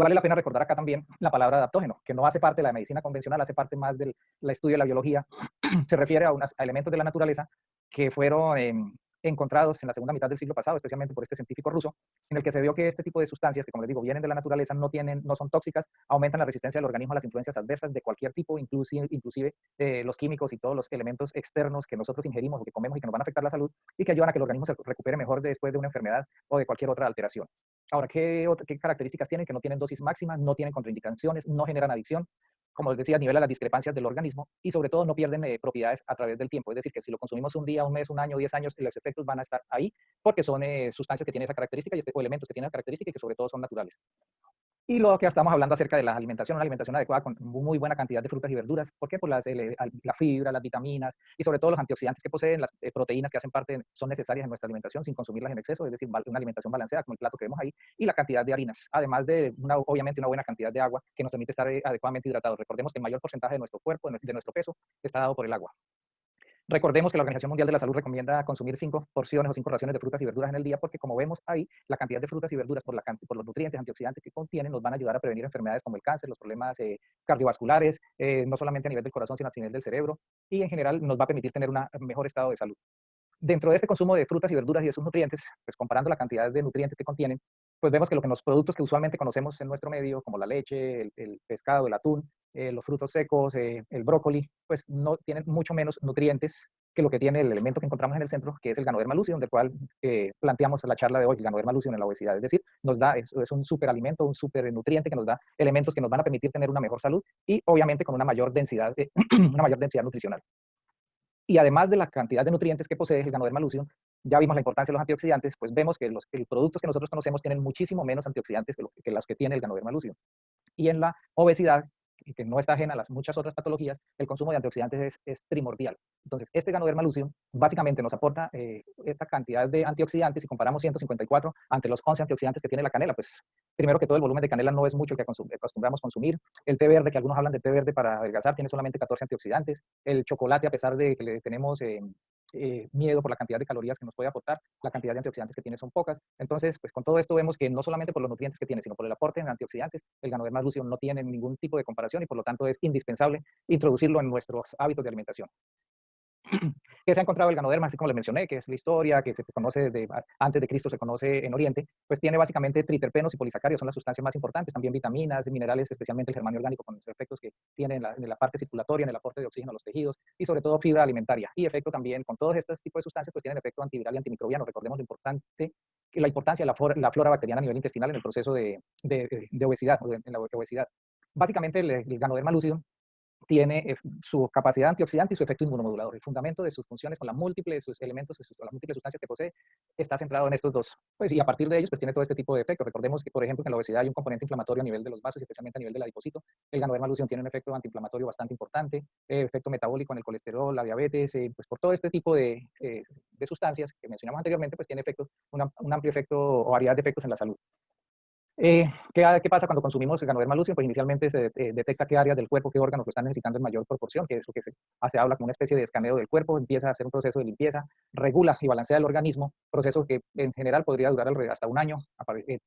Vale la pena recordar acá también la palabra adaptógeno, que no hace parte de la medicina convencional, hace parte más del estudio de la biología. Se refiere a elementos de la naturaleza que fueron encontrados en la segunda mitad del siglo pasado, especialmente por este científico ruso, en el que se vio que este tipo de sustancias, que como les digo, vienen de la naturaleza, no son tóxicas, aumentan la resistencia del organismo a las influencias adversas de cualquier tipo, inclusive los químicos y todos los elementos externos que nosotros ingerimos o que comemos y que nos van a afectar la salud, y que ayudan a que el organismo se recupere mejor después de una enfermedad o de cualquier otra alteración. Ahora, ¿qué características tienen? Que no tienen dosis máximas, no tienen contraindicaciones, no generan adicción, como les decía, nivela las discrepancias del organismo y sobre todo no pierden propiedades a través del tiempo. Es decir, que si lo consumimos un día, un mes, un año, 10 años, los efectos van a estar ahí porque son sustancias que tienen esa característica o elementos que tienen esa característica y que sobre todo son naturales. Y lo que estamos hablando acerca de la alimentación, una alimentación adecuada con muy buena cantidad de frutas y verduras. ¿Por qué? Por la fibra, las vitaminas y sobre todo los antioxidantes que poseen, las proteínas que hacen parte, son necesarias en nuestra alimentación sin consumirlas en exceso, es decir, una alimentación balanceada como el plato que vemos ahí, y la cantidad de harinas, además de obviamente una buena cantidad de agua que nos permite estar adecuadamente hidratados. Recordemos que el mayor porcentaje de nuestro cuerpo, de nuestro peso, está dado por el agua. Recordemos que la Organización Mundial de la Salud recomienda consumir 5 porciones o 5 raciones de frutas y verduras en el día porque, como vemos ahí, la cantidad de frutas y verduras por los nutrientes antioxidantes que contienen nos van a ayudar a prevenir enfermedades como el cáncer, los problemas cardiovasculares, no solamente a nivel del corazón, sino a nivel del cerebro, y en general nos va a permitir tener un mejor estado de salud. Dentro de este consumo de frutas y verduras y de sus nutrientes, pues comparando la cantidad de nutrientes que contienen, pues vemos que los productos que usualmente conocemos en nuestro medio, como la leche, el pescado, el atún, los frutos secos, el brócoli, pues no tienen mucho menos nutrientes que lo que tiene el elemento que encontramos en el centro, que es el Ganoderma lucidum, del cual planteamos la charla de hoy, el Ganoderma lucidum en la obesidad. Es decir, es un superalimento, un supernutriente que nos da elementos que nos van a permitir tener una mejor salud y obviamente con una mayor densidad, una mayor densidad nutricional. Y además de la cantidad de nutrientes que posee el Ganoderma lucidum, ya vimos la importancia de los antioxidantes, pues vemos que los productos que nosotros conocemos tienen muchísimo menos antioxidantes que los que tiene el Ganoderma lucidum. Y en la obesidad, que no está ajena a las muchas otras patologías, el consumo de antioxidantes es primordial. Entonces, este Ganoderma lucidum básicamente nos aporta esta cantidad de antioxidantes. Si comparamos 154 ante los 11 antioxidantes que tiene la canela, pues primero que todo el volumen de canela no es mucho el que acostumbramos consumir. El té verde, que algunos hablan de té verde para adelgazar, tiene solamente 14 antioxidantes. El chocolate, a pesar de que le tenemos miedo por la cantidad de calorías que nos puede aportar, la cantidad de antioxidantes que tiene son pocas. Entonces, pues con todo esto vemos que no solamente por los nutrientes que tiene, sino por el aporte en antioxidantes, el Ganoderma lucidum no tiene ningún tipo de comparación y por lo tanto es indispensable introducirlo en nuestros hábitos de alimentación. Que se ha encontrado el Ganoderma, así como les mencioné, que es la historia, que se conoce desde antes de Cristo, se conoce en Oriente, pues tiene básicamente triterpenos y polisacáridos, son las sustancias más importantes, también vitaminas, minerales, especialmente el germanio orgánico, con los efectos que tiene en la parte circulatoria, en el aporte de oxígeno a los tejidos, y sobre todo fibra alimentaria. Y efecto también, con todos estos tipos de sustancias, pues tienen efecto antiviral y antimicrobiano. Recordemos la importancia de la flora bacteriana a nivel intestinal en el proceso de obesidad, en la obesidad. Básicamente, el Ganoderma lucidum tiene su capacidad antioxidante y su efecto inmunomodulador. El fundamento de sus funciones con las múltiples sus elementos, las múltiples sustancias que posee, está centrado en estos dos. Pues, y a partir de ellos, pues tiene todo este tipo de efectos. Recordemos que, por ejemplo, en la obesidad hay un componente inflamatorio a nivel de los vasos y especialmente a nivel del adipocito. El Ganoderma lucidum tiene un efecto antiinflamatorio bastante importante, efecto metabólico en el colesterol, la diabetes, pues por todo este tipo de sustancias que mencionamos anteriormente, pues tiene efectos, un amplio efecto o variedad de efectos en la salud. ¿Qué pasa cuando consumimos el Ganoderma lucidum? Pues inicialmente se detecta qué áreas del cuerpo, qué órganos lo están necesitando en mayor proporción, que es lo que se habla como una especie de escaneo del cuerpo, empieza a hacer un proceso de limpieza, regula y balancea el organismo, proceso que en general podría durar hasta un año.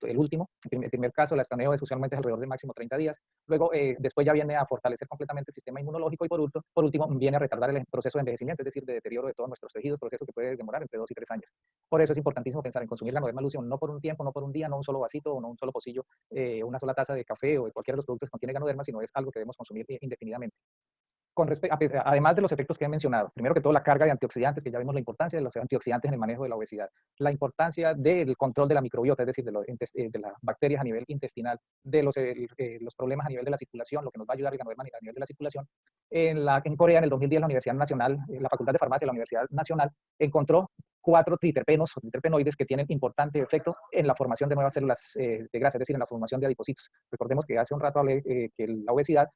El último, el primer caso, el escaneo es usualmente alrededor de máximo 30 días. Luego, después ya viene a fortalecer completamente el sistema inmunológico y por último viene a retardar el proceso de envejecimiento, es decir, de deterioro de todos nuestros tejidos, proceso que puede demorar entre 2 y 3 años. Por eso es importantísimo pensar en consumir Ganoderma lucidum no por un tiempo, no por un día, no un solo vasito o no un solo pocillo, una sola taza de café o de cualquiera de los productos que contiene Ganoderma, sino es algo que debemos consumir indefinidamente. Además de los efectos que he mencionado, primero que todo la carga de antioxidantes, que ya vimos la importancia de los antioxidantes en el manejo de la obesidad, la importancia del control de la microbiota, es decir, de las bacterias a nivel intestinal, de los problemas a nivel de la circulación, lo que nos va a ayudar el Ganoderma a nivel de la circulación. En Corea, en el 2010, la Universidad Nacional, la Facultad de Farmacia de la Universidad Nacional, encontró 4 triterpenos o triterpenoides que tienen importante efecto en la formación de nuevas células de grasa, es decir, en la formación de adipocitos. Recordemos que hace un rato hablé que la obesidad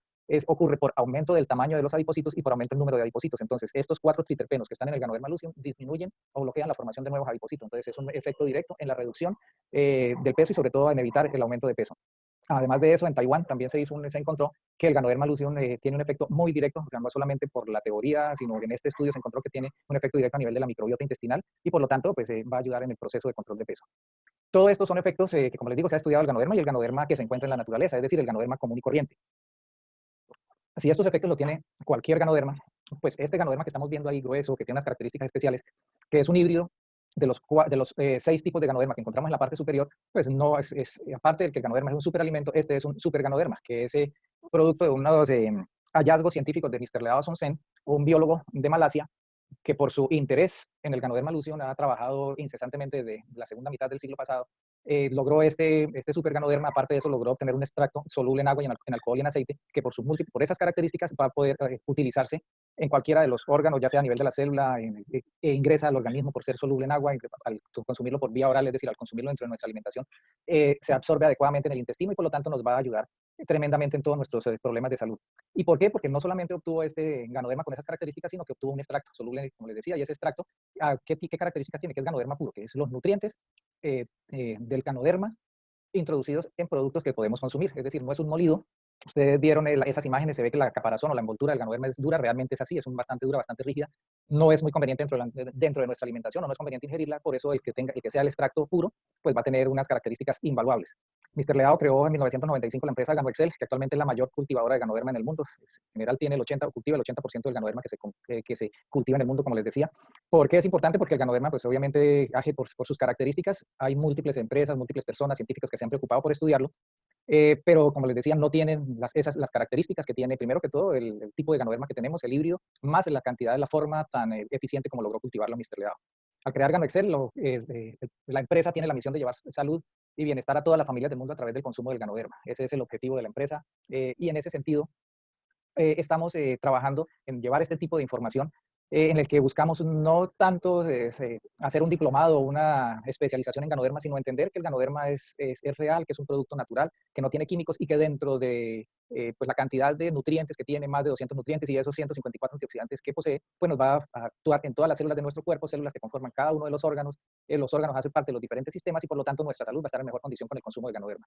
ocurre por aumento del tamaño de los adipocitos y por aumento del número de adipocitos. Entonces, estos 4 triterpenos que están en el Ganoderma lucidum disminuyen o bloquean la formación de nuevos adipocitos. Entonces, es un efecto directo en la reducción del peso y sobre todo en evitar el aumento de peso. Además de eso, en Taiwán también se encontró que el Ganoderma lucidum tiene un efecto muy directo, o sea, no solamente por la teoría, sino que en este estudio se encontró que tiene un efecto directo a nivel de la microbiota intestinal y por lo tanto, pues va a ayudar en el proceso de control de peso. Todo esto son efectos que, como les digo, se ha estudiado el ganoderma y el ganoderma que se encuentra en la naturaleza, es decir, el ganoderma común y corriente. Si estos efectos lo tiene cualquier ganoderma, pues este ganoderma que estamos viendo ahí grueso, que tiene unas características especiales, que es un híbrido de los 6 tipos de ganoderma que encontramos en la parte superior, pues no aparte de que el ganoderma es un superalimento, este es un superganoderma, que es producto de unos hallazgos científicos de Mr. Leao Sen, un biólogo de Malasia, que por su interés en el ganoderma lucium ha trabajado incesantemente desde la segunda mitad del siglo pasado, logró este superganoderma, aparte de eso logró obtener un extracto soluble en agua y en alcohol y en aceite, que por esas características va a poder utilizarse en cualquiera de los órganos, ya sea a nivel de la célula, ingresa al organismo por ser soluble en agua, y al consumirlo por vía oral, es decir, al consumirlo dentro de nuestra alimentación, se absorbe adecuadamente en el intestino y por lo tanto nos va a ayudar tremendamente en todos nuestros problemas de salud. ¿Y por qué? Porque no solamente obtuvo este ganoderma con esas características, sino que obtuvo un extracto soluble, como les decía, y ese extracto, ¿qué características tiene? Que es ganoderma puro, que es los nutrientes del ganoderma introducidos en productos que podemos consumir. Es decir, no es un molido. Ustedes vieron esas imágenes, se ve que la caparazón o la envoltura del ganoderma es dura, realmente es así, es bastante dura, bastante rígida. No es muy conveniente dentro de nuestra alimentación, o no es conveniente ingerirla, por eso el que sea el extracto puro, pues va a tener unas características invaluables. Mr. Leao creó en 1995 la empresa Ganoexcel, que actualmente es la mayor cultivadora de ganoderma en el mundo. En general tiene cultiva el 80% del ganoderma que se cultiva en el mundo, como les decía. ¿Por qué es importante? Porque el ganoderma, pues obviamente, por sus características, hay múltiples empresas, múltiples personas, científicos que se han preocupado por estudiarlo, pero como les decía, no tienen las características que tiene, primero que todo, el tipo de ganoderma que tenemos, el híbrido, más en la cantidad de la forma tan eficiente como logró cultivarlo Mr. Leao. Al crear Ganoexcel, la empresa tiene la misión de llevar salud y bienestar a todas las familias del mundo a través del consumo del ganoderma. Ese es el objetivo de la empresa, y en ese sentido estamos trabajando en llevar este tipo de información, en el que buscamos no tanto hacer un diplomado o una especialización en ganoderma, sino entender que el ganoderma es real, que es un producto natural, que no tiene químicos y que dentro de pues la cantidad de nutrientes que tiene, más de 200 nutrientes y esos 154 antioxidantes que posee, pues nos va a actuar en todas las células de nuestro cuerpo, células que conforman cada uno de los órganos. Los órganos hacen parte de los diferentes sistemas y por lo tanto nuestra salud va a estar en mejor condición con el consumo de ganoderma.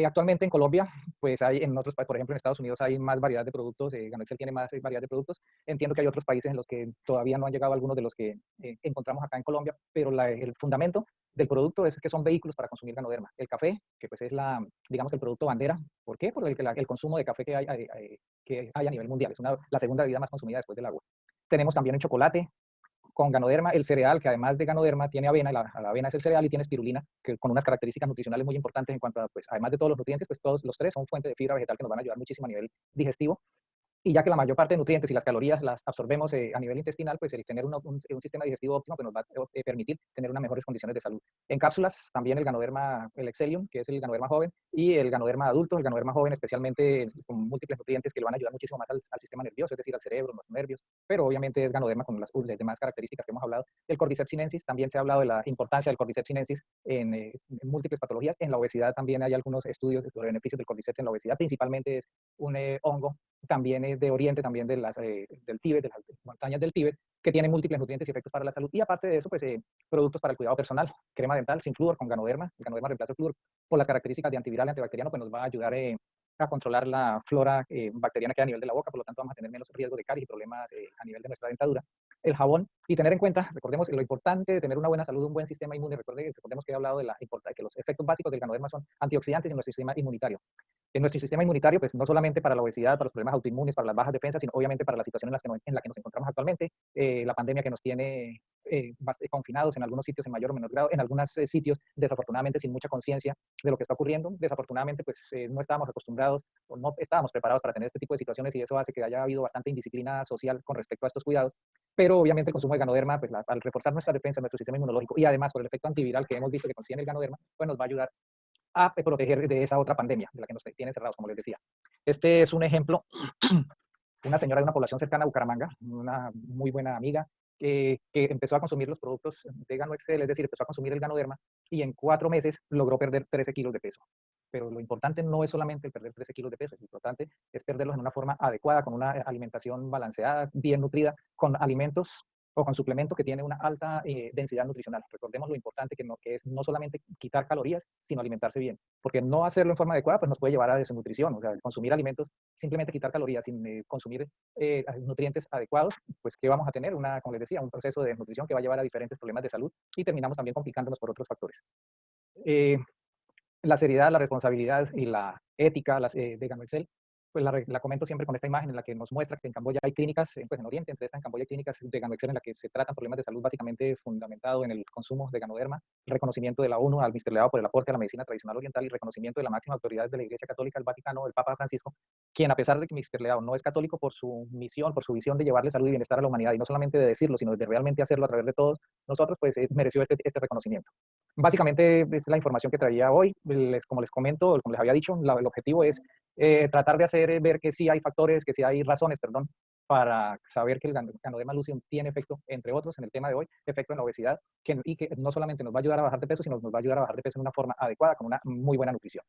Actualmente en Colombia, pues hay en otros países, por ejemplo en Estados Unidos hay más variedad de productos, Ganoexcel tiene más variedad de productos. Entiendo que hay otros países en los que todavía no han llegado algunos de los que encontramos acá en Colombia, pero el fundamento del producto es que son vehículos para consumir ganoderma. El café, que pues es digamos que el producto bandera. ¿Por qué? Por el consumo de café que hay a nivel mundial. Es la segunda bebida más consumida después del agua. Tenemos también el chocolate, con ganoderma, el cereal, que además de ganoderma tiene avena, la avena es el cereal y tiene espirulina, que con unas características nutricionales muy importantes en cuanto a, pues, además de todos los nutrientes, pues todos los tres son fuentes de fibra vegetal que nos van a ayudar muchísimo a nivel digestivo. Y ya que la mayor parte de nutrientes y las calorías las absorbemos a nivel intestinal, pues el tener un sistema digestivo óptimo pues nos va a permitir tener unas mejores condiciones de salud. En cápsulas también el ganoderma, el Excellium, que es el ganoderma joven, y el ganoderma adulto, el ganoderma joven especialmente con múltiples nutrientes que le van a ayudar muchísimo más al sistema nervioso, es decir, al cerebro, los nervios, pero obviamente es ganoderma con las demás características que hemos hablado. El Cordyceps sinensis, también se ha hablado de la importancia del Cordyceps sinensis en múltiples patologías. En la obesidad también hay algunos estudios sobre beneficios del Cordyceps en la obesidad, principalmente es un hongo también es de Oriente, también del Tíbet, de las montañas del Tíbet, que tiene múltiples nutrientes y efectos para la salud. Y aparte de eso, pues productos para el cuidado personal, crema dental sin flúor con ganoderma. El ganoderma reemplaza el flúor por las características de antiviral y antibacteriano, pues nos va a ayudar a controlar la flora bacteriana que hay a nivel de la boca, por lo tanto vamos a tener menos riesgo de caries y problemas a nivel de nuestra dentadura. El jabón, y tener en cuenta, recordemos lo importante de tener una buena salud, un buen sistema inmune. Recordemos que he hablado de que los efectos básicos del ganoderma son antioxidantes en nuestro sistema inmunitario. En nuestro sistema inmunitario, pues no solamente para la obesidad, para los problemas autoinmunes, para las bajas defensas, sino obviamente para la situación en la que nos encontramos actualmente, la pandemia que nos tiene confinados en algunos sitios en mayor o menor grado, en algunos sitios desafortunadamente sin mucha conciencia de lo que está ocurriendo. Desafortunadamente pues no estábamos acostumbrados o no estábamos preparados para tener este tipo de situaciones y eso hace que haya habido bastante indisciplina social con respecto a estos cuidados. Pero obviamente el consumo de ganoderma, pues al reforzar nuestra defensa, nuestro sistema inmunológico y además por el efecto antiviral que hemos visto que contiene el ganoderma, pues nos va a ayudar a proteger de esa otra pandemia de la que nos tiene cerrados, como les decía. Este es un ejemplo, una señora de una población cercana a Bucaramanga, una muy buena amiga, que empezó a consumir los productos de Ganoexcel, es decir, empezó a consumir el ganoderma y en 4 meses logró perder 13 kilos de peso. Pero lo importante no es solamente el perder 13 kilos de peso, lo importante es perderlos en una forma adecuada, con una alimentación balanceada, bien nutrida, con alimentos o con suplemento que tiene una alta densidad nutricional. Recordemos lo importante que es no solamente quitar calorías, sino alimentarse bien, porque no hacerlo en forma adecuada pues nos puede llevar a desnutrición. O sea, consumir alimentos, simplemente quitar calorías sin consumir nutrientes adecuados, pues ¿qué vamos a tener? Como les decía, un proceso de desnutrición que va a llevar a diferentes problemas de salud y terminamos también complicándonos por otros factores. Eh, la seriedad, la responsabilidad y la ética de Gano Excel, pues la comento siempre con esta imagen en la que nos muestra que en Camboya hay clínicas, pues en Oriente, entre estas en Camboya hay clínicas de Gano Excel en la que se tratan problemas de salud básicamente fundamentado en el consumo de ganoderma, reconocimiento de la ONU al Mr. Leao por el aporte a la medicina tradicional oriental y reconocimiento de la máxima autoridad de la Iglesia Católica, el Vaticano, el Papa Francisco, quien a pesar de que Mr. Leao no es católico por su misión, por su visión de llevarle salud y bienestar a la humanidad y no solamente de decirlo, sino de realmente hacerlo a través de todos nosotros, pues mereció este reconocimiento. Básicamente es la información que traía hoy. Como les comento, como les había dicho, el objetivo es tratar de hacer ver que sí hay factores, que sí hay razones, perdón, para saber que el Ganoderma lucidum tiene efecto, entre otros, en el tema de hoy, efecto en la obesidad, y que no solamente nos va a ayudar a bajar de peso, sino nos va a ayudar a bajar de peso en una forma adecuada, con una muy buena nutrición.